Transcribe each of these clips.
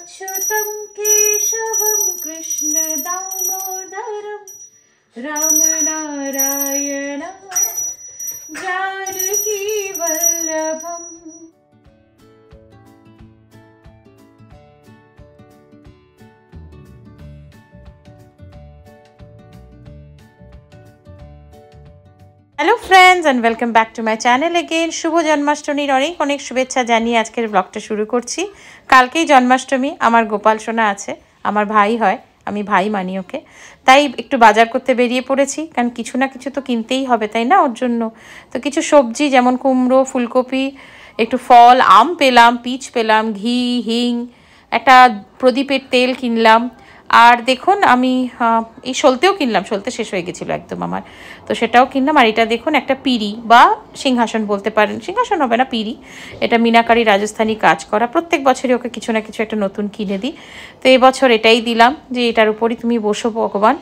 अच्युतं केशवं कृष्ण दामोदरं राम नारायण जानकी वल्लभम। Hello friends and welcome back to my channel again. शुभ जन्माष्टमीर अनेक अनेक शुभेच्छा जानिए आजकेर ब्लगटा शुरू करছি। কালকেই জন্মাষ্টমী। আমার গোপাল সোনা আছে, আমার ভাই হয়, আমি ভাই মানি ওকে। তাই একটু বাজার করতে বেরিয়ে পড়েছি, কারণ কিছু না কিছু তো কিনতেই হবে, তাই না? ওর জন্য তো কিছু সবজি যেমন কুমড়ো, ফুলকপি, একটু ফল, আম পেলাম, পিচ পেলাম, ঘি, হিং, একটা প্রদীপের তেল কিনলাম। আর দেখুন আমি এই সলতেও কিনলাম, সলতে শেষ হয়ে গেছিলো একদম আমার, তো সেটাও কিনলাম। আর এটা দেখুন একটা পিঁড়ি বা সিংহাসন বলতে পারেন, সিংহাসন হবে না, পিঁড়ি। এটা মিনাকারি রাজস্থানী কাজ করা। প্রত্যেক বছরই ওকে কিছু না কিছু একটা নতুন কিনে দিই, তো এবছর এটাই দিলাম যে এটার উপরই তুমি বসো ভগবান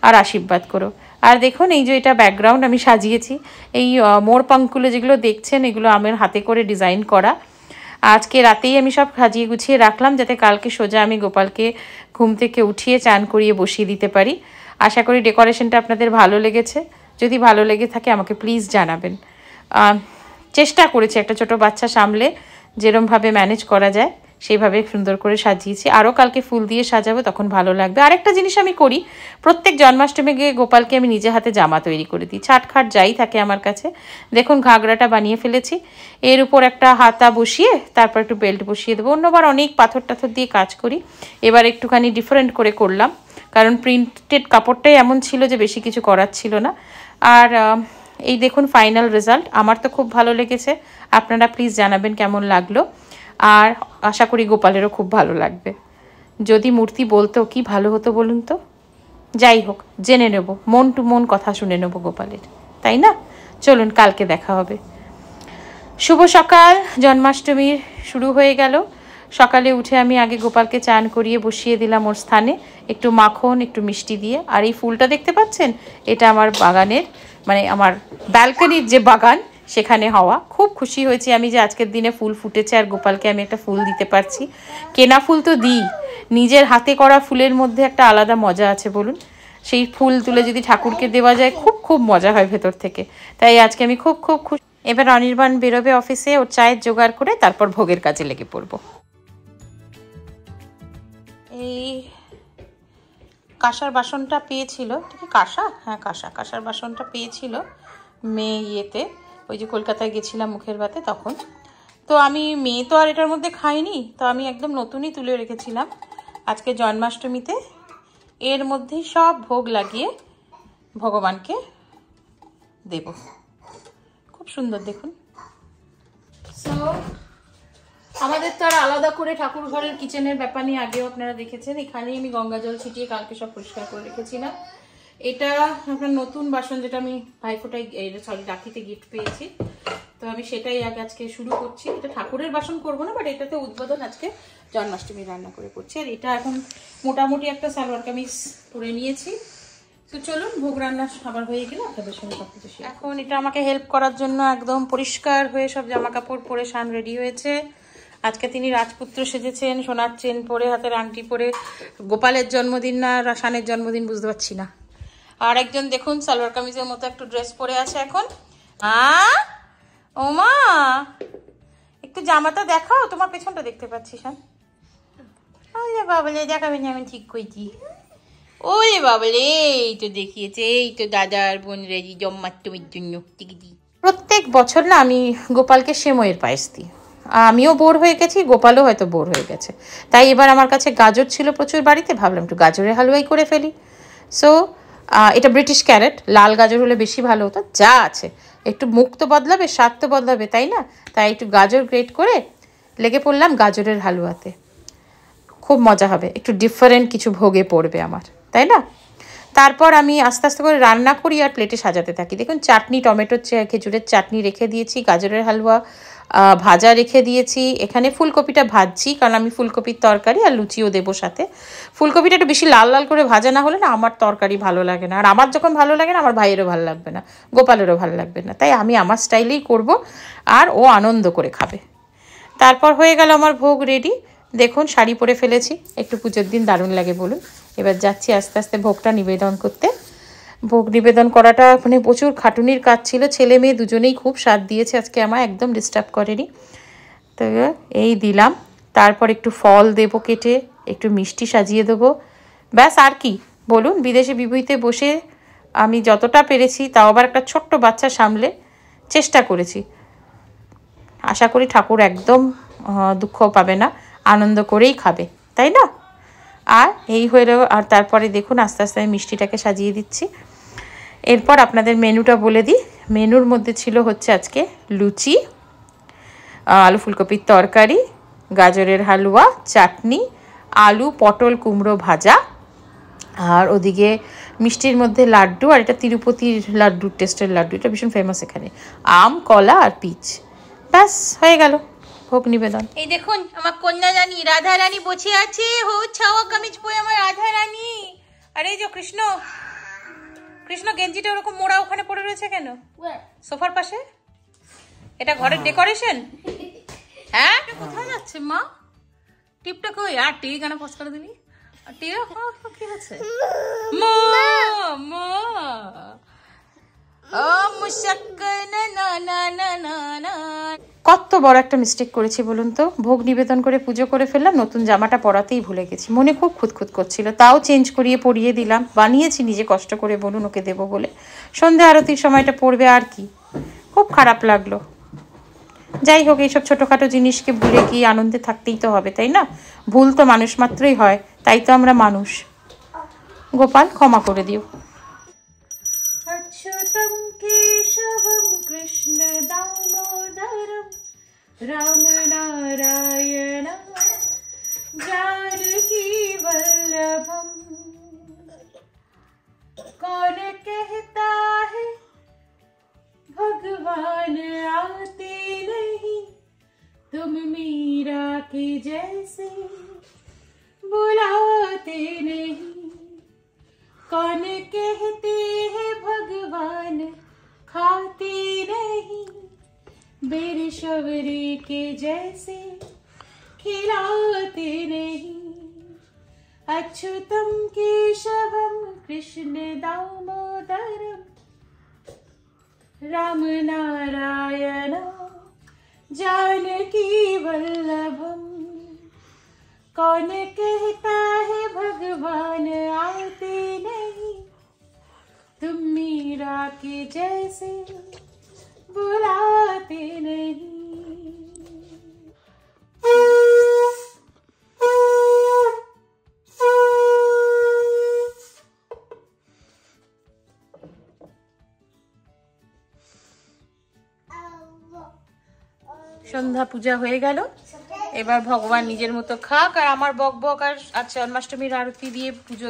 আর আশীর্বাদ করো। আর দেখুন এই যে এটা ব্যাকগ্রাউন্ড আমি সাজিয়েছি, এই মোর পাঙ্কগুলো যেগুলো দেখছেন এগুলো আমার হাতে করে ডিজাইন করা। আজকে রাতেই আমি সব সাজিয়ে গুছিয়ে রাখলাম, যাতে কালকে সোজা আমি গোপালকে ঘুম থেকে উঠিয়ে চান করিয়ে বসিয়ে দিতে পারি। আশা করি ডেকোরেশনটা আপনাদের ভালো লেগেছে। যদি ভালো লেগে থাকে আমাকে প্লিজ জানাবেন। চেষ্টা করেছি একটা ছোট বাচ্চা সামলে যেরমভাবে ম্যানেজ করা যায় সেইভাবে সুন্দর করে সাজিয়েছি। আরও কালকে ফুল দিয়ে সাজাবো, তখন ভালো লাগবে। আরেকটা জিনিস আমি করি, প্রত্যেক জন্মাষ্টমী গিয়ে গোপালকে আমি নিজে হাতে জামা তৈরি করে দিই, ছাটখাট যাই থাকে আমার কাছে। দেখুন ঘাগরাটা বানিয়ে ফেলেছি, এর উপর একটা হাতা বসিয়ে তারপর একটু বেল্ট বসিয়ে দেবো। অন্যবার অনেক পাথর টাথর দিয়ে কাজ করি, এবার একটুখানি ডিফারেন্ট করে করলাম, কারণ প্রিন্টেড কাপড়টাই এমন ছিল যে বেশি কিছু করার ছিল না। আর এই দেখুন ফাইনাল রেজাল্ট, আমার তো খুব ভালো লেগেছে। আপনারা প্লিজ জানাবেন কেমন লাগলো, আর আশা করি গোপালেরও খুব ভালো লাগবে। যদি মূর্তি বলতো কি ভালো হতো বলুন তো। যাই হোক, জেনে নেব, মন টু মন কথা শুনে নেব গোপালের, তাই না? চলুন কালকে দেখা হবে। শুভ সকাল, জন্মাষ্টমীর শুরু হয়ে গেল। সকালে উঠে আমি আগে গোপালকে চান করিয়ে বসিয়ে দিলাম ওর স্থানে, একটু মাখন একটু মিষ্টি দিয়ে। আর এই ফুলটা দেখতে পাচ্ছেন, এটা আমার বাগানের, মানে আমার ব্যালকনির যে বাগান সেখানে হওয়া। খুব খুশি হয়েছি আমি যে আজকের দিনে ফুল ফুটেছে আর গোপালকে আমি একটা ফুল দিতে পারছি। কেনা ফুল তো দিই, নিজের হাতে করা ফুলের মধ্যে একটা আলাদা মজা আছে বলুন। সেই ফুল তুলে যদি ঠাকুরকে দেওয়া যায় খুব খুব মজা হয় ভেতর থেকে। তাই আজকে আমি খুব খুব খুশি। এবার অনির্বাণ বেরোবে অফিসে, ওর চায়ের জোগাড় করে তারপর ভোগের কাজে লেগে পড়বো। এই কাঁসার বাসনটা পেয়েছিল, কি কাঁসা? হ্যাঁ কাঁসা, কাঁসার বাসনটা পেয়েছিল মেয়ে ইয়েতে, ওই যে কলকাতায় গেছিলাম মুখের ভাতে তখন। তো আমি মেয়ে তো আর এটার মধ্যে খাইনি, তো আমি একদম নতুনই তুলে রেখেছিলাম। আজকে জন্মাষ্টমীতে এর মধ্যেই সব ভোগ লাগিয়ে ভগবানকে দেব। খুব সুন্দর দেখুন। সো আমাদের তো আর আলাদা করে ঠাকুর ঘরের কিচেনের ব্যাপার নিয়ে আগেও আপনারা দেখেছেন। এখানেই আমি গঙ্গা জল ছিটিয়ে কালকে সব পরিষ্কার করে রেখেছিলাম। এটা আপনার নতুন বাসন, যেটা আমি ভাইফোঁটায় সরি রাখিতে গিফট পেয়েছি, তো আমি সেটাই আজকে শুরু করছি। এটা ঠাকুরের বাসন করবো না, বাট এটাতে উদ্বোধন আজকে জন্মাষ্টমী রান্না করে করছি। আর এটা এখন মোটামুটি একটা সালোয়ার কামিজ পরে নিয়েছি। তো চলুন ভোগ রান্না আবার হয়ে গেলে আপনাদের সঙ্গে সব কিছু। এখন এটা আমাকে হেল্প করার জন্য একদম পরিষ্কার হয়ে সব জামা কাপড় পরে শান রেডি হয়েছে। আজকে তিনি রাজপুত্র সেজেছেন, সোনার চেন পরে, হাতের আংটি পরে। গোপালের জন্মদিন না শানের জন্মদিন বুঝতে পারছি না। আর একজন দেখুন সালোয়ার কামিজের মতো একটু ড্রেস পরে আছে এখন। ও মা, একটু জামাটা দেখাও, তোমার পেছনটা দেখতে পাচ্ছি শান। ওলে বাবলে দেখাবেন, আমি ঠিক কইছি। ওলে বাবলে, এই তো দেখিয়েছে, এই তো দাদার বোন রেজি জন্মাষ্টমীর জন্য টিকিটি। প্রত্যেক বছর না আমি গোপালকে সেমইয়ের পায়েস দিই। আমিও বোর হয়ে গেছি, গোপালও হয়তো বোর হয়ে গেছে। তাই এবার আমার কাছে গাজর ছিল প্রচুর বাড়িতে, ভাবলাম একটু গাজরের হালুয়াই করে ফেলি। সো এটা ব্রিটিশ ক্যারেট, লাল গাজর হলে বেশি ভালো হতো। যা আছে একটু মুখ তো বদলাবে, স্বাদ তো বদলাবে, তাই না? তাই একটু গাজর গ্রেট করে লেগে পড়লাম গাজরের হালুয়াতে। খুব মজা হবে, একটু ডিফারেন্ট কিছু ভোগে পড়বে আমার, তাই না? তারপর আমি আস্তে আস্তে করে রান্না করি আর প্লেটে সাজাতে থাকি। দেখুন চাটনি, টমেটোর খেজুরের চাটনি রেখে দিয়েছি, গাজরের হালুয়া ভাজা রেখে দিয়েছি। এখানে ফুলকপিটা ভাজছি, কারণ আমি ফুলকপির তরকারি আর লুচিও দেবো সাথে। ফুলকপিটা একটু বেশি লাল লাল করে ভাজা না হলে না আমার তরকারি ভালো লাগে না, আর আমার যখন ভালো লাগে না আমার ভাইয়েরও ভালো লাগবে না, গোপালেরও ভালো লাগবে না। তাই আমি আমার স্টাইলেই করব, আর ও আনন্দ করে খাবে। তারপর হয়ে গেল আমার ভোগ রেডি। দেখুন শাড়ি পরে ফেলেছি, একটু পুজোর দিন দারুণ লাগে বলুন। এবার যাচ্ছি আস্তে আস্তে ভোগটা নিবেদন করতে। ভোগ নিবেদন করাটা মানে প্রচুর খাটুনির কাজ ছিল, ছেলে মেয়ে দুজনেই খুব সাথ দিয়েছে আজকে, আমার একদম ডিস্টার্ব করেনি। তো এই দিলাম, তারপর একটু ফল দেবো কেটে, একটু মিষ্টি সাজিয়ে দেবো, ব্যাস। আর কি বলুন, বিদেশে বিভূতিতে বসে আমি যতটা পেরেছি, তাও আবার একটা ছোট্ট বাচ্চা সামলে চেষ্টা করেছি। আশা করি ঠাকুর একদম দুঃখ পাবে না, আনন্দ করেই খাবে, তাই না? আর এই হয়ে আর তারপরে দেখুন আস্তে আস্তে আমি মিষ্টিটাকে সাজিয়ে দিচ্ছি। এরপর আপনাদের মেনুটা বলে দিই। মেনুর মধ্যে ছিল হচ্ছে আজকে লুচি, আলু ফুলকপির তরকারি, গাজরের হালুয়া, চাটনি, আলু পটল কুমড়ো ভাজা, আর ওদিকে মিষ্টির মধ্যে লাড্ডু, আর এটা তিরুপতির লাড্ডু, টেস্টের লাড্ডু, এটা ভীষণ ফেমাস এখানে, আম কলা আর পিচ। ব্যাস হয়ে গেল ভোগ নিবেদন। এই দেখুন আমার কন্যা রানী রাধা রানী বসে আছে, হো ছাওয়া কামিজ পরে আমার রাধা রানী। আরে যে কৃষ্ণ, কৃষ্ণ গেঞ্জিটা ওরকম মোড়া ওখানে পড়ে রয়েছে কেন? সোফার পাশে। এটা ঘরের ডেকোরেশন? হ্যাঁ, কোথায় যাচ্ছে মা? টিপটা কই? আর টি কেন পজ করে দিলি? টি কি হচ্ছে? মা মা ও মুশাক্কানা না না না না না। কত বড় একটা মিস্টেক করেছি বলুন তো। ভোগ নিবেদন করে পুজো করে ফেললাম, নতুন জামাটা পরাতেই ভুলে গেছি। মনে খুব খুঁতখুত করছিল, তাও চেঞ্জ করিয়ে পরিয়ে দিলাম। বানিয়েছি নিজে কষ্ট করে বলুন, ওকে দেবো বলে। সন্ধ্যা আরতির সময়টা পড়বে, আর কি, খুব খারাপ লাগলো। যাই হোক, এইসব ছোটোখাটো জিনিসকে ভুলে গিয়ে আনন্দে থাকতেই তো হবে, তাই না? ভুল তো মানুষ মাত্রই হয়, তাই তো আমরা মানুষ। গোপাল ক্ষমা করে দিও। अच्युतं केशवं कृष्ण दामोदरं रामनारायणं जानकी वल्लभं। कौन कहता है भगवान आते नहीं, तुम मीरा के जैसे बुलाते नहीं। कौन कहते हैं भगवान खाते नहीं, बेरशवरी के जैसे खिलाते नहीं। अच्युतम केशवम कृष्ण दामोदरम राम नारायण जानकी वल्लभम। कौन कहता है भगवान आते नहीं, तुम मीरा के जैसे बुलाते नहीं। সন্ধ্যা পূজা হয়ে গেল, এবার ভগবান নিজের মতো খাক, আর আমার বক বক আর আজ জন্মাষ্টমীর আরতি দিয়ে পুজো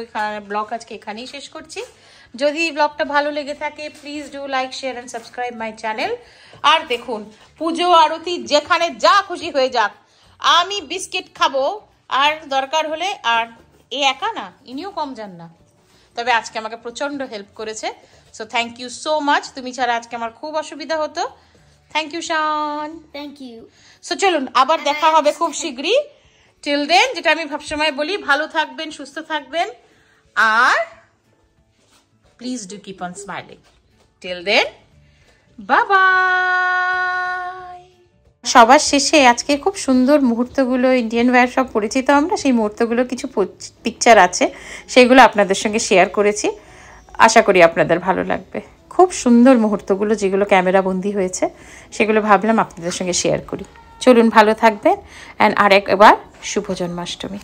ব্লগ আজকে এখানেই শেষ করছি। যদি ব্লগটা ভালো লেগে থাকে please do like share and subscribe my channel. আর দেখুন, পুজো আরতি যেখানে যা খুশি হয়ে যাক, আমি বিস্কিট খাবো, আর দরকার হলে, আর এ একা না, ইনিও কম যান না, তবে আজকে আমাকে প্রচণ্ড হেল্প করেছে। So thank you so much, তুমি ছাড়া আজকে আমার খুব অসুবিধা হতো। Thank you Shan, thank you. So চলুন আবার দেখা হবে খুব শীঘ্রই। টিল দেন, যেটা আমি সবসময় বলি, ভালো থাকবেন, সুস্থ থাকবেন, আর please do keep on smiling. Till then, bye bye. সবার শেষে আজকে খুব সুন্দর মুহূর্তগুলো, ইন্ডিয়ান ওয়্যার সব পড়েছি তো আমরা, সেই মুহূর্তগুলো কিছু পিকচার আছে, সেগুলো আপনাদের সঙ্গে শেয়ার করেছি। আশা করি আপনাদের ভালো লাগবে। খুব সুন্দর মুহূর্তগুলো যেগুলো ক্যামেরা বন্দি হয়েছে, সেগুলো ভাবলাম আপনাদের সঙ্গে শেয়ার করি। চলুন, ভালো থাকবেন, অ্যান্ড আরেকবার শুভ জন্মাষ্টমী।